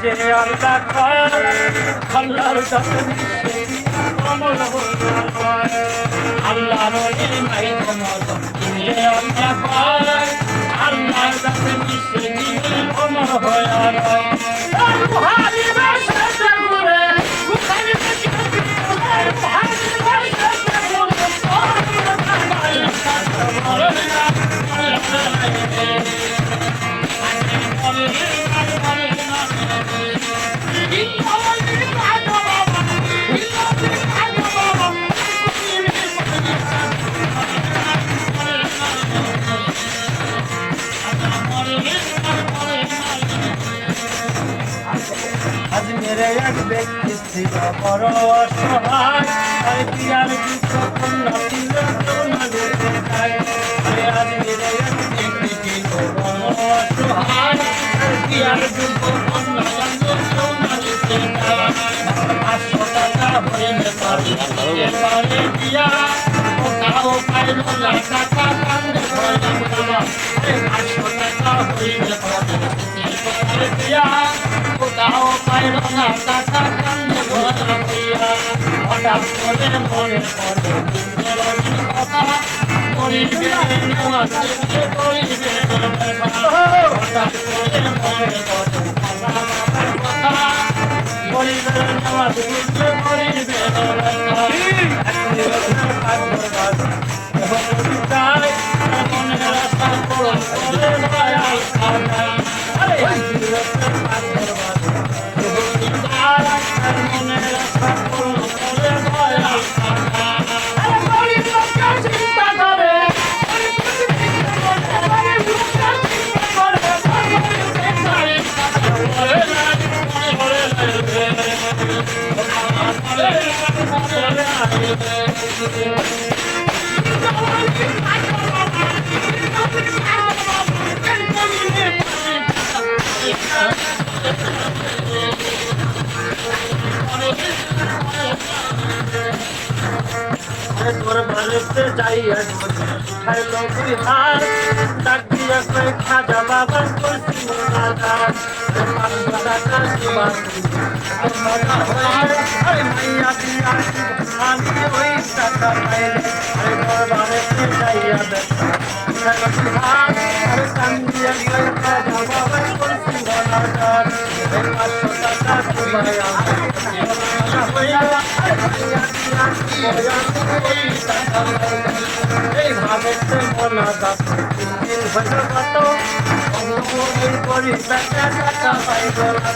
যে আল্লাহ কয় আল্লাহর কাছে কমল হয় আল্লাহর এই মাইতে মতো যে আল্লাহ কয় আল্লাহর কাছে মিশে দিলে কমল হয় আর রুহানি ভাষাতে ঘুরে রুহানি ভাষাতে আজ মেরে এক ব্যক্তি ছিল বড় অসহায় আর পিয়ার দুঃখ কন্যা ছিল সোনা দিতে চায় আজ মেরে এক ব্যক্তি ছিল বড় অসহায় আর পিয়ার দুঃখ কন্যা সোনা দিতে চায় 500 টাকা হইলে পারে দিয়া কোথাও পাইল না টাকা কান্দে ধরলাম বাবা 500 টাকা হইলে পারে দিয়া কোথাও পাইল না টাকা কান্দে ধরলাম দিয়া হঠাৎ করে মনে পড়ে কথা করিবে নেওয়া করিবে হঠাৎ করে মনে পড়ে কথা করিবে নেওয়া করিবে মনে রাস্তা পূরণ করে দয়াল মনে রাস্তা পূরণ করে দয়াল চিন্তা করে তোর বাড়িতে যাই খাইল বিহার ডাক দিয়া কই খাজা বাবা করছি মোনাজাত আরে মাইয়া দিয়া আমি ওই টাকা পাইলে আরে তোর বাড়িতে যাইয়া দেখ খাইল বিহার আরে কান্দিয়া কই খাজা বাবা করছি মোনাজাত 500 টাকা তোমায় এইভাবে মনা যাচ্ছে দিন হইল কত করি টাকা পাইব না